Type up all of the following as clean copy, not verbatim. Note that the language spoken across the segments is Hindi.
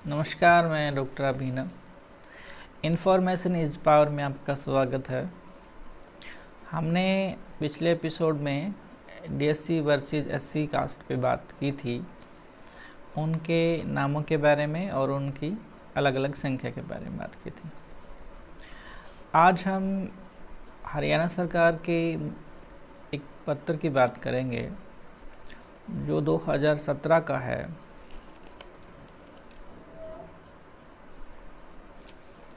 नमस्कार, मैं doctor Abhinav. Information is power में आपका स्वागत है। हमने पिछले एपिसोड में डीएससी वर्सेस एससी कास्ट पे बात की थी, उनके नामों के बारे में और उनकी अलग अलग संख्या के बारे में बात की थी। आज हम हरियाणा सरकार के एक पत्र की बात करेंगे जो 2017 का है,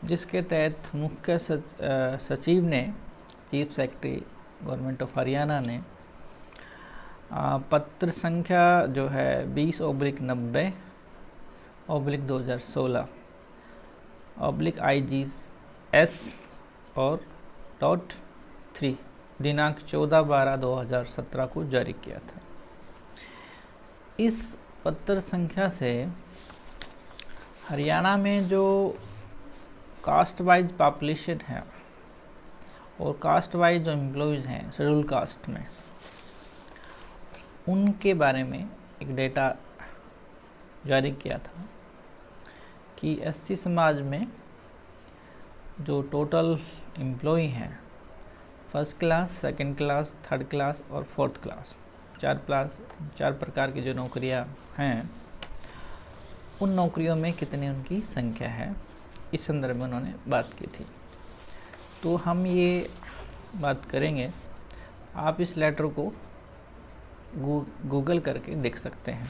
जिसके तहत मुख्य सचिव ने, chief secretary government of Haryana ने पत्र संख्या जो है 20/90/2016/IGS और .3 दिनांक 14/12/2017 को जारी किया था। इस पत्र संख्या से हरियाणा में जो कास्ट वाइज पॉपुलेशन है और कास्ट वाइज जो एम्प्लॉयज़ हैं शेड्यूल कास्ट में, उनके बारे में एक डेटा जारी किया था कि एससी समाज में जो टोटल एम्प्लॉय हैं, first class, second class, third class और फोर्थ क्लास, चार प्रकार की जो नौकरियां हैं, उन नौकरियों में कितनी उनकी संख्या है, इस संदर्भ में उन्होंने बात की थी। तो हम ये बात करेंगे। आप इस लेटर को गूगल करके देख सकते हैं।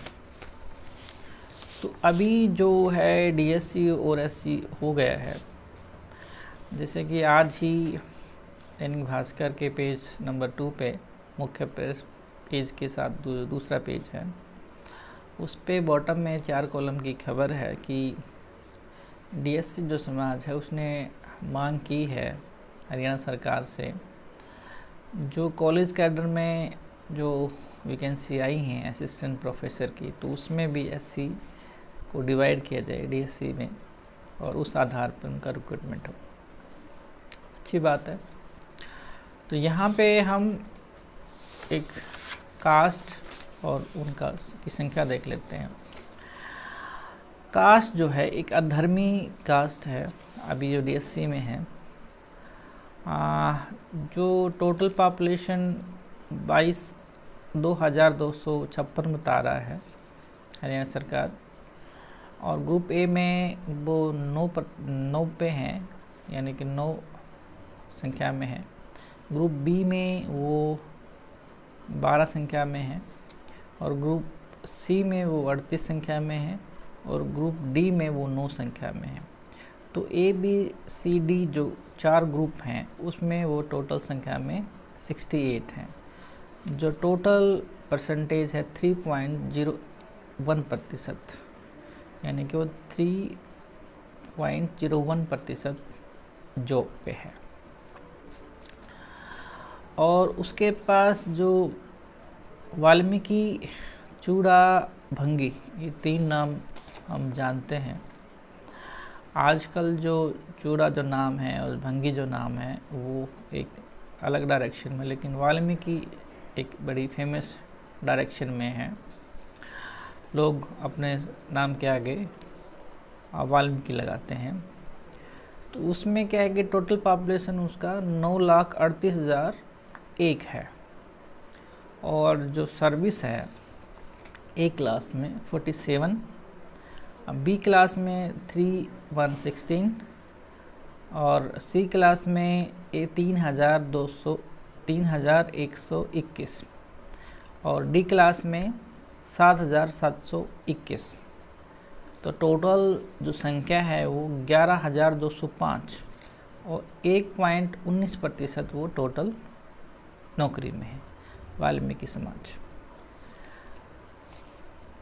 तो अभी जो है डीएससी और एससी हो गया है, जैसे कि आज ही दैनिक भास्कर के पेज नंबर 2 पे मुख्य पेज के साथ दूसरा पेज है, उस पे बॉटम में 4 कॉलम की खबर है कि डीएससी जो समाज है उसने मांग की है हरियाणा सरकार से, जो कॉलेज कैडर में जो वैकेंसी आई हैं असिस्टेंट प्रोफेसर की, तो उसमें भी एससी को डिवाइड किया जाए डीएससी में और उस आधार पर उनका रिक्रूटमेंट हो। अच्छी बात है। तो यहाँ पे हम एक कास्ट और उनका की संख्या देख लेते हैं। कास्ट जो है एक अधर्मी कास्ट है, अभी जो डीएससी में है। जो टोटल पॉपुलेशन 22,256 बता रहा है हरियाणा सरकार, और ग्रुप ए में वो 9 पे हैं, यानी कि 9 संख्या में है। ग्रुप बी में वो 12 संख्या में है, और ग्रुप सी में वो 38 संख्या में है, और ग्रुप डी में वो 9 संख्या में है। तो ए बी सी डी जो 4 ग्रुप हैं उसमें वो टोटल संख्या में 68 हैं। जो टोटल परसेंटेज है 3.01%, यानी कि वो 3.01% जॉब पे है। और उसके पास जो वाल्मीकि, चूड़ा, भंगी, ये 3 नाम हम जानते हैं। आजकल जो चूड़ा जो नाम है और भंगी जो नाम है वो एक अलग डायरेक्शन में, लेकिन वाल्मीकि एक बड़ी फेमस डायरेक्शन में है। लोग अपने नाम के आगे वाल्मीकि लगाते हैं। तो उसमें क्या है कि टोटल पॉपुलेशन उसका 9,38,001 है, और जो सर्विस है ए क्लास में 47, बी क्लास में 3,116, और सी क्लास में 3,121, और डी क्लास में 7,721। तो टोटल जो संख्या है वो 11,205, और 1.19% वो टोटल नौकरी में है। वाल्मीकि समाज,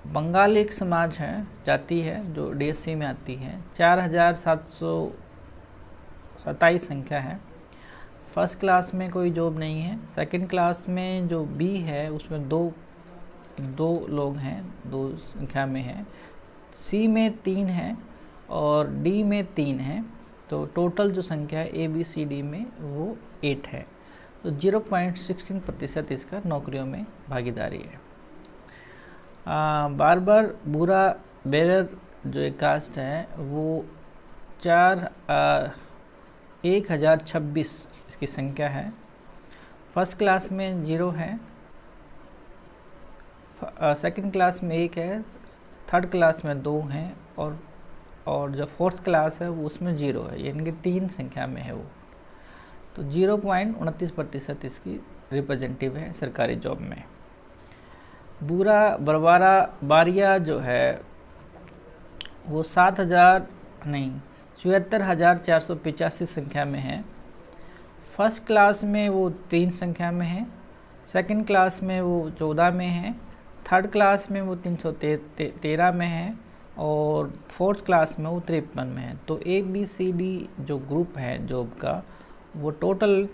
बंगाल एक समाज है, जाति है जो डीएससी में आती है, 4,727 संख्या है। फर्स्ट क्लास में कोई जॉब नहीं है। सेकंड क्लास में जो बी है उसमें दो लोग हैं, 2 संख्या में है। सी में 3 है और डी में 3 है। तो टोटल जो संख्या है ए बी सी डी में वो 8 है। तो 0.16% इसका नौकरियों में भागीदारी है। बार बार बुरा बेरर जो एक कास्ट है वो 1026 इसकी संख्या है। फर्स्ट क्लास में 0 है, सेकंड क्लास में 1 है, थर्ड क्लास में 2 हैं, और जो फोर्थ क्लास है वो उसमें 0 है, यानी कि 3 संख्या में है वो। तो 0.29% इसकी रिप्रेजेंटेटिव है सरकारी जॉब में। बरवारा बारिया जो है वो 74,485 संख्या में है। फर्स्ट क्लास में वो 3 संख्या में है, सेकंड क्लास में वो 14 में है, थर्ड क्लास में वो 313 में है, और फोर्थ क्लास में वो 53 में है। तो ABCD जो ग्रुप है जॉब का वो टोटल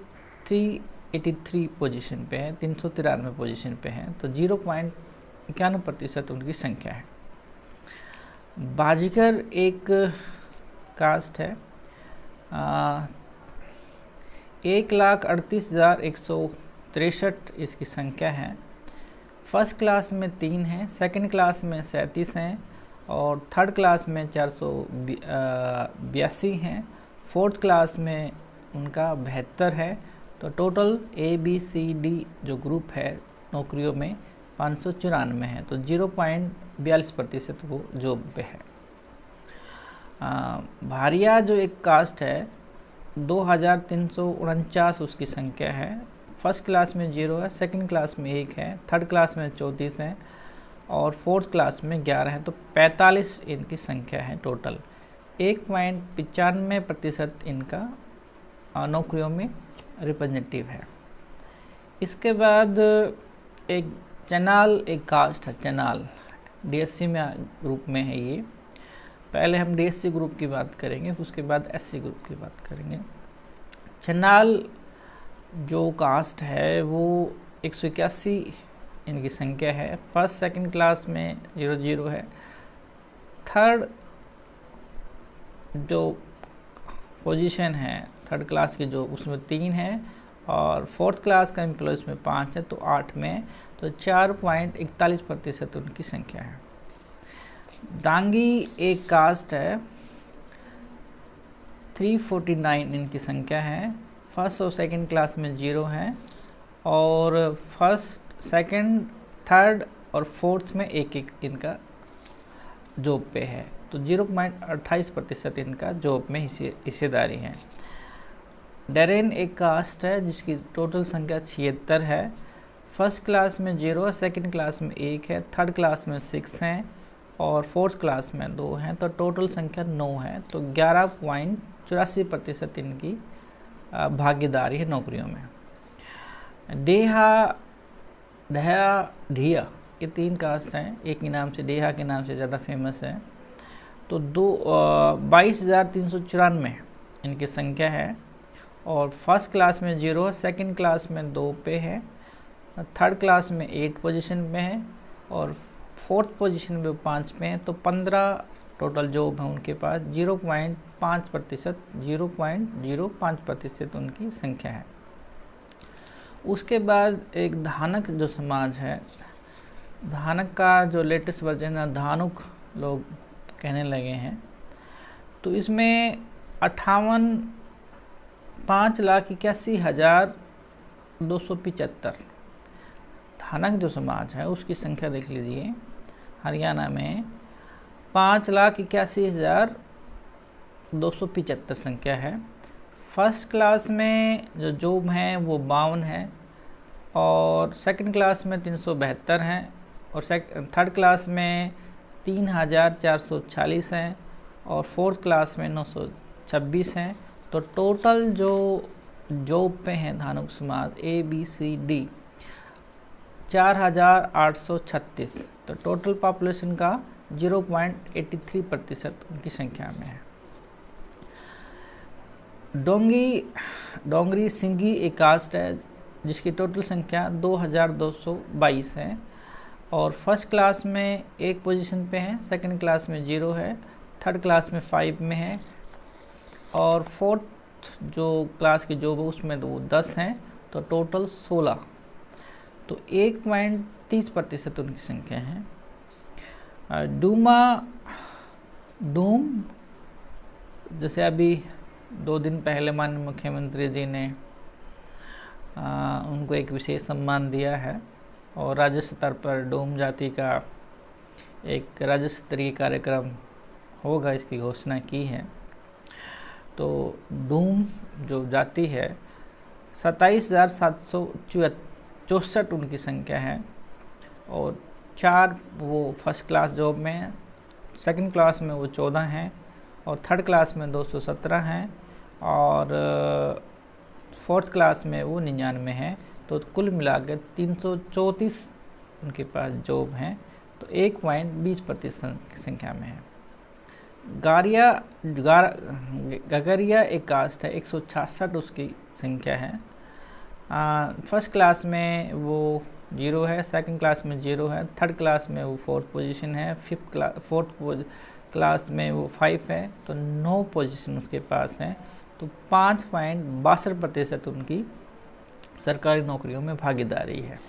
383 पोजीशन पे है, 393 पोजीशन पे है। तो 0.91% उनकी संख्या है। बाजीगर एक कास्ट है, 1,38,163 इसकी संख्या है। फर्स्ट क्लास में 3 है, सेकंड क्लास में 37 हैं, और थर्ड क्लास में 482 हैं, फोर्थ क्लास में उनका 72 है। तो टोटल ABCD जो ग्रुप है नौकरियों में 594 है। तो 0.42% वो जॉब पे है। भारिया जो एक कास्ट है 2,349 उसकी संख्या है। फर्स्ट क्लास में 0 है, सेकंड क्लास में 1 है, थर्ड क्लास में 34 हैं, और फोर्थ क्लास में 11 है। तो 45 इनकी संख्या है टोटल। 1.95% इनका नौकरियों में रिप्रेजेंटेटिव है। इसके बाद एक चनाल एक कास्ट है, चनाल DSC में ग्रुप में है ये। पहले हम DSC ग्रुप की बात करेंगे, उसके बाद SC ग्रुप की बात करेंगे। चनाल जो कास्ट है वो 181 इनकी संख्या है। फर्स्ट सेकंड क्लास में 00 है, थर्ड जो पोजीशन है थर्ड क्लास की जो उसमें 3 है, और फोर्थ क्लास का एम्प्लॉय में 5 है, तो 8 में। तो 4.41% उनकी संख्या है। दांगी एक कास्ट है, 349 इनकी संख्या है। फर्स्ट और सेकंड क्लास में 0 है, और फर्स्ट सेकंड थर्ड और फोर्थ में 1-1 इनका जॉब पे है। तो 0.28% इनका जॉब में हिस्सेदारी है। डेरेन एक कास्ट है जिसकी टोटल संख्या 76 है। फर्स्ट क्लास में 0 है, सेकंड क्लास में 1 है, थर्ड क्लास में 6 हैं, और फोर्थ क्लास में 2 हैं। तो टोटल संख्या 9 है। तो 11.84% इनकी भागीदारी है नौकरियों में। ढिया ये 3 कास्ट हैं, एक के नाम से डेहा के नाम से ज़्यादा फेमस है। तो 22,394 इनकी संख्या है, और फर्स्ट क्लास में 0 है, सेकंड क्लास में 2 पे है, थर्ड क्लास में 8 पोजीशन में है, और फोर्थ पोजीशन में 5 पे है। तो 15 टोटल जॉब है उनके पास। 0.05% उनकी संख्या है। उसके बाद एक धानक जो समाज है, धानक का जो लेटेस्ट वर्जन है धानुक लोग कहने लगे हैं। तो इसमें 5,81,275 धानक जो समाज है उसकी संख्या देख लीजिए। हरियाणा में 5,81,275 संख्या है। फर्स्ट क्लास में जो जॉब हैं वो 52 है, और सेकंड क्लास में 372 हैं, और थर्ड क्लास में 3,440 हैं, और फोर्थ क्लास में 926 हैं। तो टोटल जो जॉब पे हैं धानुक समाज ABCD 4,836। तो टोटल पॉपुलेशन का 0.83% उनकी संख्या में है। डोंगरी सिंगी एक कास्ट है जिसकी टोटल संख्या 2,222 है, और फर्स्ट क्लास में 1 पोजीशन पे है, सेकंड क्लास में 0 है, थर्ड क्लास में 5 में है, और फोर्थ जो क्लास की जॉब है उसमें वो 10 हैं। तो टोटल 16। तो 1.30% उनकी संख्या है। डूमा डूम, जैसे अभी 2 दिन पहले माननीय मुख्यमंत्री जी ने उनको एक विशेष सम्मान दिया है और राज्य स्तर पर डूम जाति का एक राज्य स्तरीय कार्यक्रम होगा, इसकी घोषणा की है। तो डूम जो जाति है 27,764 उनकी संख्या है और 4 वो फर्स्ट क्लास जॉब में हैं, सेकंड क्लास में वो 14 हैं और थर्ड क्लास में 217 हैं और फोर्थ क्लास में वो 99 हैं। तो कुल मिलाकर 334 उनके पास जॉब हैं, तो 1.20% की संख्या में है। गगरिया एक कास्ट है, 166 उसकी संख्या है। फर्स्ट क्लास में वो 0 है, सेकंड क्लास में 0 है, थर्ड क्लास में वो 4th पोजीशन है, फोर्थ क्लास में वो 5 है, तो 9 पोजीशन उसके पास हैं। तो 5.62% उनकी सरकारी नौकरियों में भागीदारी है,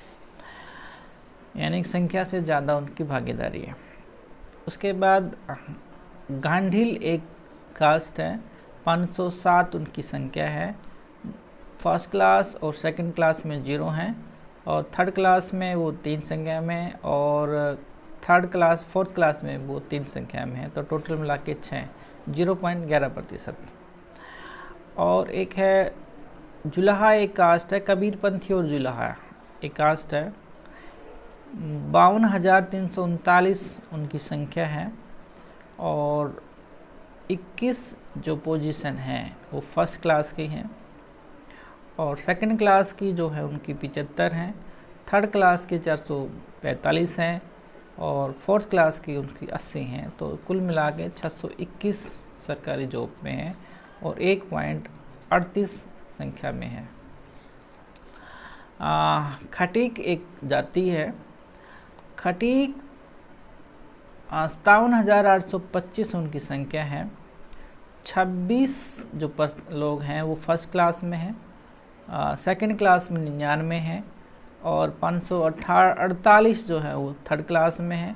यानी संख्या से ज़्यादा उनकी भागीदारी है। उसके बाद गांधील एक कास्ट है, 507 उनकी संख्या है। फर्स्ट क्लास और सेकंड क्लास में 0 हैं और थर्ड क्लास में वो 3 संख्या में और फोर्थ क्लास में वो 3 संख्या में है, तो टोटल मिला के 6, 0.11%। और एक है जुलाहा एक कास्ट है, कबीरपंथी और जुलाहा एक कास्ट है, 52,339 उनकी संख्या है और 21 जो पोजीशन हैं वो फर्स्ट क्लास की हैं और सेकंड क्लास की जो है उनकी 75 हैं, थर्ड क्लास की 445 हैं और फोर्थ क्लास की उनकी 80 हैं। तो कुल मिला के 621 सरकारी जॉब में हैं और 1.38 संख्या में है। खटीक एक जाति है, खटीक 57,825 उनकी संख्या है। 26 जो लोग हैं वो फर्स्ट क्लास में हैं, सेकंड क्लास में 99 हैं और 548 जो है वो थर्ड क्लास में है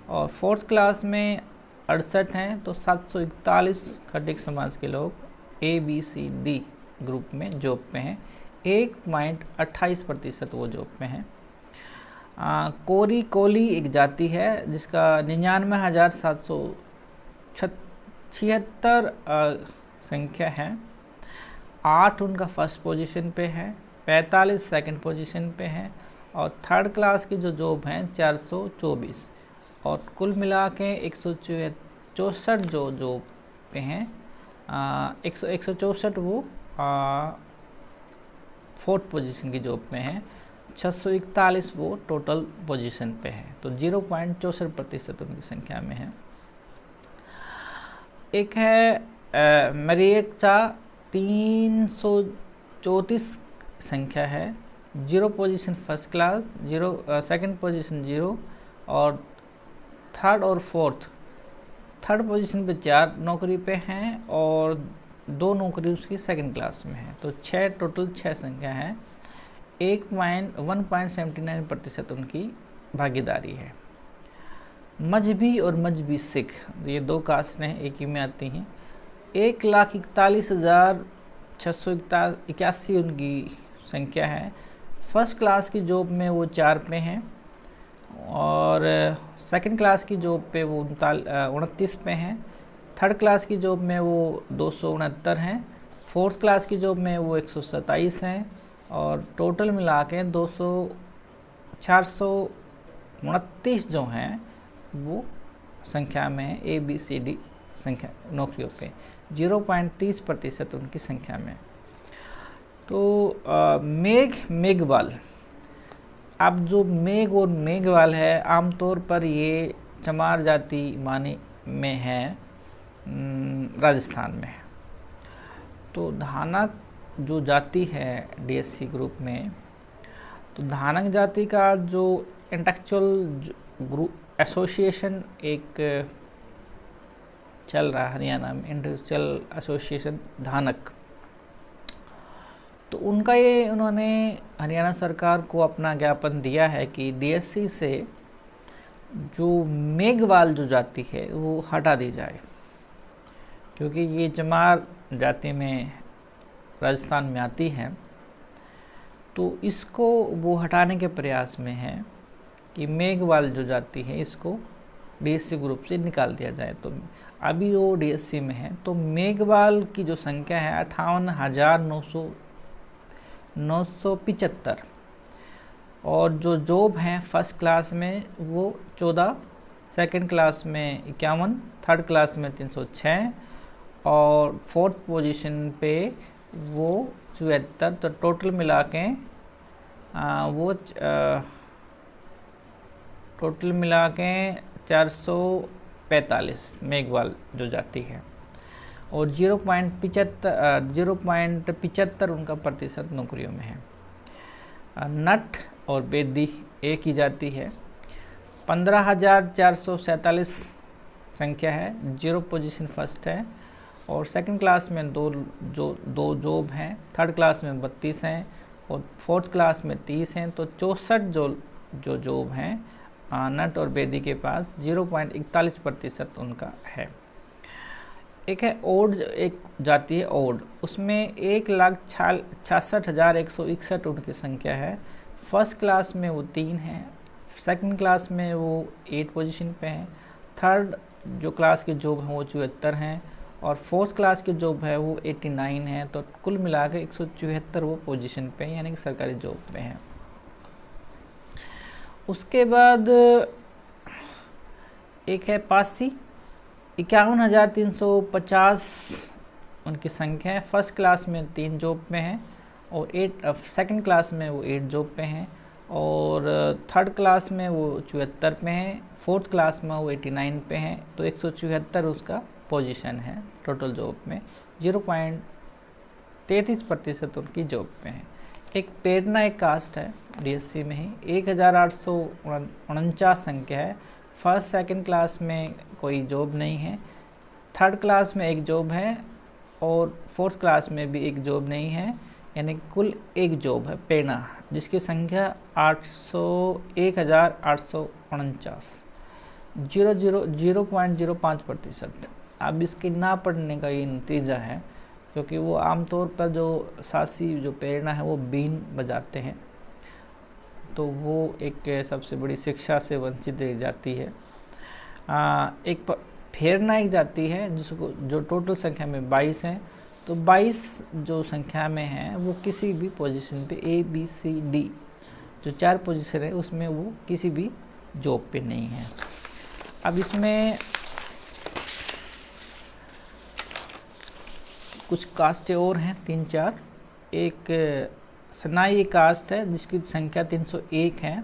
और फोर्थ क्लास में 68 हैं। तो 741 खटीक समाज के लोग ABCD ग्रुप में जॉब पे हैं, 1.28% वो जॉब पे हैं। कोली एक जाति है जिसका 99,776 संख्या है। 8 उनका फर्स्ट पोजीशन पे है, 45 सेकंड पोजीशन पे है और थर्ड क्लास की जो जॉब हैं 424 और कुल मिला के 164 जो जॉब पे हैं। 164 वो फोर्थ पोजीशन की जॉब में है, 641 वो टोटल पोजीशन पे है, तो 0.64% उनकी संख्या में है। एक है मरियचा 334 संख्या है, 0 position first class, 0 second position 0 और थर्ड और फोर्थ थर्ड पोजीशन पे 4 नौकरी पे हैं और 2 नौकरी उसकी सेकंड क्लास में है, तो 6 टोटल 6 संख्या है। 1.79% उनकी भागीदारी है। मजहबी और मजहबी सिख ये 2 कास्ट हैं, एक ही में आती हैं। 1,41,681 उनकी संख्या है। फर्स्ट क्लास की जॉब में वो 4 पे हैं और सेकंड क्लास की जॉब पे वो 29 पे हैं। थर्ड क्लास की जॉब में वो 269 हैं, फोर्थ क्लास की जॉब में वो 127 हैं और टोटल मिला के 429 जो हैं वो संख्या में है ABCD संख्या नौकरियों पे, 0.30% उनकी संख्या में। तो मेघवाल, अब जो मेघ और मेघवाल है आमतौर पर ये चमार जाति माने में है, राजस्थान में। तो धानक जो जाति है DSC ग्रुप में, तो धानक जाति का जो इंटेलेक्चुअल ग्रुप एसोसिएशन एक चल रहा है हरियाणा में, इंटेलेक्चुअल एसोसिएशन धानक, तो उनका ये उन्होंने हरियाणा सरकार को अपना ज्ञापन दिया है कि DSC से जो मेघवाल जो जाति है वो हटा दी जाए। क्योंकि ये चमार जाति में राजस्थान में आती है, तो इसको वो हटाने के प्रयास में है कि मेघवाल जो जाति है इसको डीएससी ग्रुप से निकाल दिया जाए। तो अभी वो डीएससी में है, तो मेघवाल की जो संख्या है 58,975 और जो जॉब हैं फर्स्ट क्लास में वो 14, सेकंड क्लास में 51, थर्ड क्लास में 306 और फोर्थ पोजीशन पे वो 74। तो टोटल मिला के टोटल मिला के 445 मेघवाल जो जाति है और 0.75 उनका प्रतिशत नौकरियों में है। नट और बेदी एक ही जाति है। 15,447 संख्या है, 0 पोजीशन फर्स्ट है और सेकंड क्लास में दो जॉब हैं, थर्ड क्लास में 32 हैं और फोर्थ क्लास में 30 हैं। तो 64 जो जॉब हैं नट और बेदी के पास 0.41% उनका है। एक है ओड, एक जाति है ओड, उसमें 1,66,161 उनकी संख्या है। फर्स्ट क्लास में वो 3 हैं, सेकंड क्लास में वो 8 पोजीशन पे हैं, थर्ड जो क्लास के जॉब हैं वो 74 हैं और फोर्थ क्लास के जॉब है वो 89 है। तो कुल मिला के 174 वो पोजीशन पे यानी कि सरकारी जॉब पे हैं। उसके बाद एक है पासी, 51,350 उनकी संख्या है। फर्स्ट क्लास में 3 जॉब पे हैं और 8 सेकंड क्लास में वो 8 जॉब पे हैं और थर्ड क्लास में वो 74 पे हैं, फोर्थ क्लास में वो 89 पे हैं। तो 174 उसका पोजीशन है टोटल जॉब में, 0.33% उनकी जॉब पे हैं। एक पेरना एक कास्ट है डीएससी में ही, 1,849 संख्या है। फर्स्ट सेकंड क्लास में कोई जॉब नहीं है, थर्ड क्लास में एक जॉब है और फोर्थ क्लास में भी एक जॉब नहीं है, यानी कुल एक जॉब है पेरना, जिसकी संख्या 1,849, 0.05%। अब इसके ना पढ़ने का ये नतीजा है क्योंकि वो आमतौर पर जो सासी जो पेरना है वो बीन बजाते हैं, तो वो एक सबसे बड़ी शिक्षा से वंचित एक जाति है। एक फेरना एक जाति है जिसको जो टोटल संख्या में 22 हैं, तो 22 जो संख्या में है वो किसी भी पोजीशन पे A, B, C, D जो 4 पोजीशन है उसमें वो किसी भी जॉब पे नहीं है। अब इसमें कुछ कास्टें और हैं 3-4। एक सनाई कास्ट है जिसकी संख्या 301 है।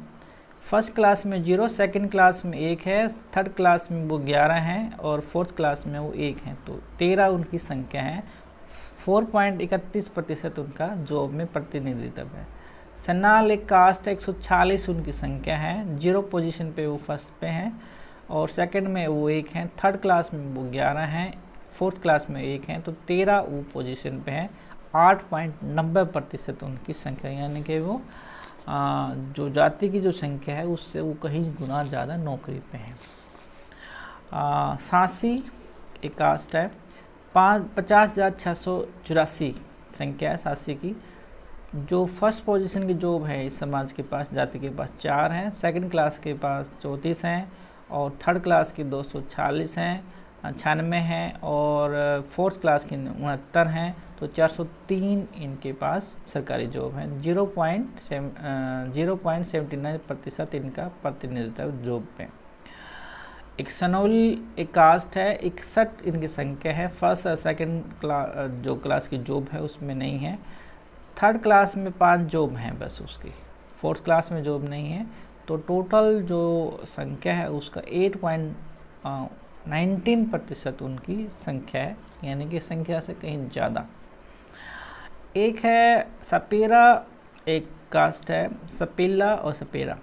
फर्स्ट क्लास में 0, सेकंड क्लास में 1 है, थर्ड क्लास में वो 11 हैं और फोर्थ क्लास में वो 1 हैं। तो 13 उनकी संख्या है, 4.31% उनका जॉब में प्रतिनिधित्व है। सनाल एक कास्ट है, 140 उनकी संख्या है, 0 पोजीशन पे वो फर्स्ट पे हैं और सेकंड में वो 1 हैं, थर्ड क्लास में वो 11 हैं, फोर्थ क्लास में 1 हैं। तो 13 वो पोजीशन पे हैं, 8.90% उनकी संख्या, यानी कि वो जो जाति की जो संख्या है उससे वो कहीं गुना ज़्यादा नौकरी पे हैं। सासी एक कास्ट है, 50,684 संख्या है सासी की। जो फर्स्ट पोजीशन की जॉब है इस समाज के पास, जाति के पास 4 हैं, सेकंड क्लास के पास 34 हैं और थर्ड क्लास की 246 हैं, 96 हैं और फोर्थ क्लास की 69 हैं। तो 403 इनके पास सरकारी जॉब है, 0.79% इनका प्रतिनिधित्व जॉब पे। एक सनौली एक कास्ट है, 61 इनकी संख्या है। फर्स्ट और सेकंड जो क्लास की जॉब है उसमें नहीं है, थर्ड क्लास में 5 जॉब हैं बस उसकी, फोर्थ क्लास में जॉब नहीं है। तो टोटल जो संख्या है उसका 8.19% उनकी संख्या है, यानी कि संख्या से कहीं ज़्यादा। एक है सपेरा एक कास्ट है, सपेला और सपेरा,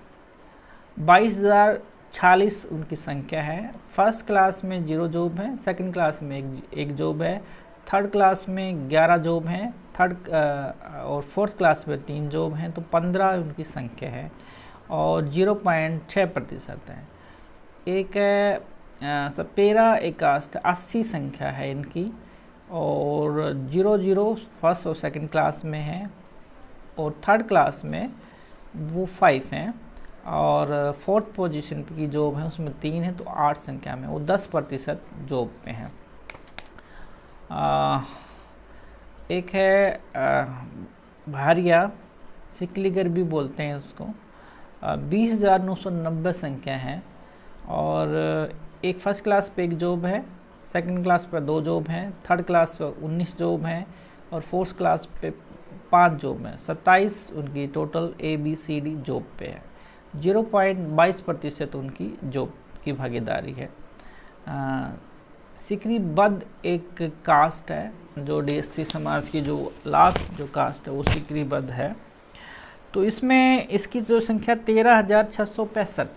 22,046 उनकी संख्या है। फर्स्ट क्लास में 0 जॉब है, सेकंड क्लास में एक जॉब है, थर्ड क्लास में 11 जॉब हैं, थर्ड और फोर्थ क्लास में 3 जॉब हैं। तो 15 उनकी संख्या है और 0.6% है। एक है सपेरा एक कास्ट 80 संख्या है इनकी, और 00 फर्स्ट और सेकंड क्लास में है, और थर्ड क्लास में वो 5 हैं, और फोर्थ पोजीशन की जॉब है उसमें 3 है, तो 8 संख्या में वो 10% जॉब पे हैं। एक है भारिया सिकलीगर भी बोलते हैं उसको, 20,990 संख्या है, और एक फर्स्ट क्लास पे एक जॉब है, सेकंड क्लास पर 2 जॉब हैं, थर्ड क्लास पर 19 जॉब हैं, और फोर्थ क्लास पे 5 जॉब हैं। 27 उनकी टोटल ABCD जॉब पे है। 0.22% उनकी जॉब की भागीदारी है। सिकरीबद्ध एक कास्ट है जो DSC समाज की जो लास्ट जो कास्ट है वो सिकरीबद्ध है। तो इसमें इसकी जो संख्या 13,665।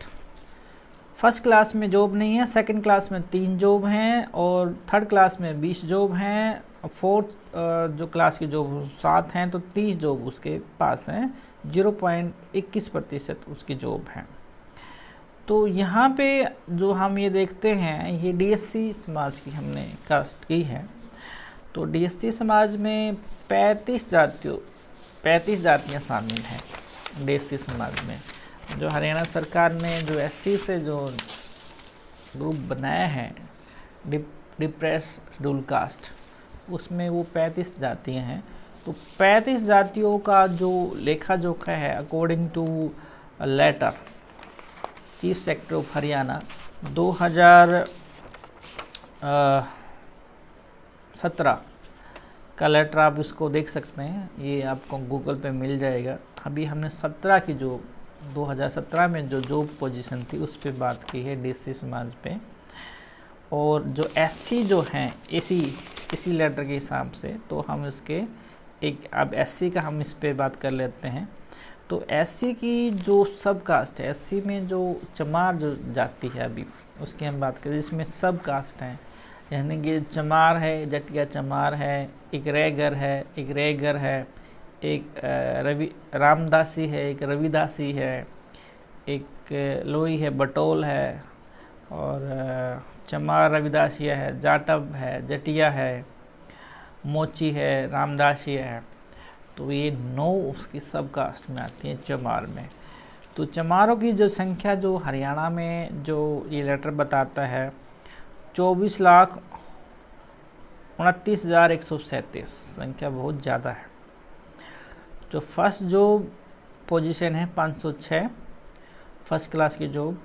फर्स्ट क्लास में जॉब नहीं है, सेकंड क्लास में 3 जॉब हैं, और थर्ड क्लास में 20 जॉब हैं, फोर्थ जो क्लास की जॉब 7 हैं, तो 30 जॉब उसके पास हैं। 0.21% उसकी जॉब है। तो यहाँ पे जो हम ये देखते हैं, ये DSC समाज की हमने कास्ट की है। तो DSC समाज में 35 जातियाँ शामिल हैं DSC समाज में। जो हरियाणा सरकार ने जो SC से जो ग्रुप बनाया है डिप्रेस शेड्यूल कास्ट, उसमें वो 35 जातियाँ हैं। तो 35 जातियों का जो लेखा जोखा है according to letter chief secretary of Haryana 2017 का लेटर, आप इसको देख सकते हैं, ये आपको गूगल पे मिल जाएगा। अभी हमने 17 की जो 2017 में जो जॉब पोजीशन थी उस पर बात की है DSC समाज पे। और जो SC जो हैं इसी लेटर के हिसाब से, तो हम इसके एक अब SC का हम इस पे बात कर लेते हैं। तो SC की जो सब कास्ट है, SC में जो चमार जो जाति है अभी उसकी हम बात करें, जिसमें सब कास्ट हैं, यानी कि चमार है, जटिया चमार है, एक रेगर है, एक रवि रामदासी है, एक रविदासी है, एक लोई है, बटोल है, और चमार रविदासिया है, जाटव है, जटिया है, मोची है, रामदासिया है। तो ये 9 उसकी सब कास्ट में आती है चमार में। तो चमारों की जो संख्या जो हरियाणा में जो ये लेटर बताता है 24,29,137 संख्या बहुत ज़्यादा है। जो फर्स्ट जो पोजीशन है 506 फर्स्ट क्लास की जॉब,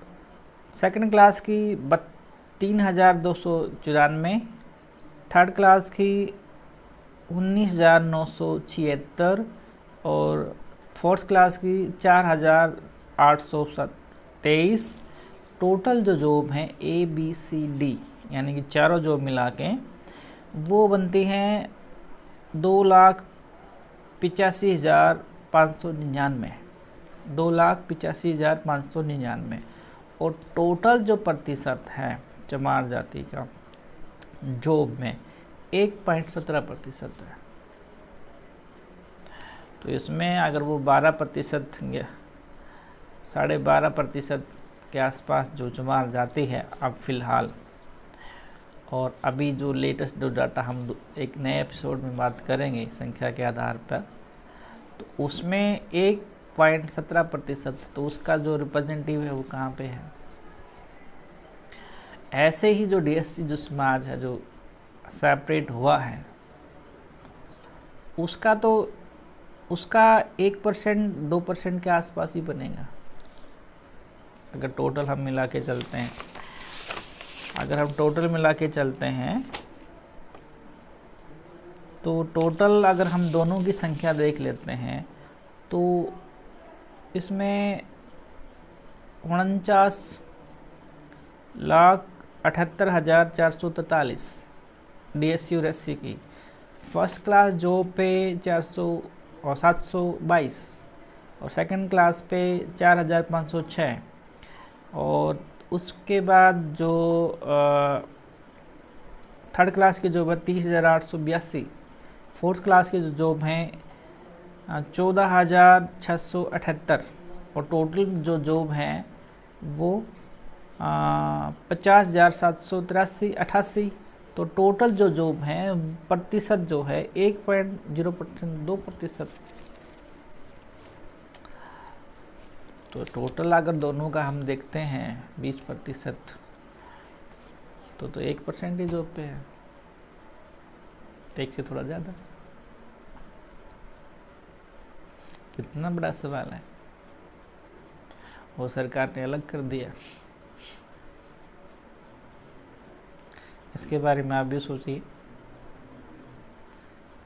सेकंड क्लास की 3,294, थर्ड क्लास की 19,976, और फोर्थ क्लास की 4,823। टोटल जो जॉब हैं ABCD यानी कि चारों जॉब मिला के वो बनती हैं 2,85,599, 2,85,599। और टोटल जो प्रतिशत है चमार जाति का जॉब में 1.17% है। तो इसमें अगर वो 12% 12.5% के आसपास जो चमार जाति है अब फिलहाल, और अभी जो लेटेस्ट जो डाटा हम एक नए एपिसोड में बात करेंगे संख्या के आधार पर, तो उसमें 1.17%, तो उसका जो रिप्रेजेंटेटिव है वो कहाँ पे है। ऐसे ही जो DSC जो समाज है जो सेपरेट हुआ है उसका 1% 2% के आसपास ही बनेगा। अगर टोटल हम मिला के चलते हैं, तो टोटल अगर हम दोनों की संख्या देख लेते हैं तो इसमें 49,78,443 DSC और SC की। फर्स्ट क्लास जॉब पे 722, और सेकंड क्लास पे 4,506, और उसके बाद जो थर्ड क्लास की जॉब है 30,882, फोर्थ क्लास की जो जॉब हैं 14,678, और टोटल जो जॉब हैं वो 50,783 तो टोटल जो जॉब है प्रतिशत जो है 1.0%, 2%। तो टोटल अगर दोनों का हम देखते हैं 20%, तो 1% ही जॉब पे है, एक से थोड़ा ज़्यादा। कितना बड़ा सवाल है, वो सरकार ने अलग कर दिया। इसके बारे में आप भी सोचिए,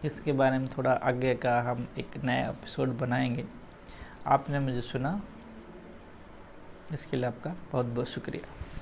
इसके बारे में थोड़ा आगे का हम एक नया एपिसोड बनाएंगे। आपने मुझे सुना, इसके लिए आपका बहुत बहुत शुक्रिया।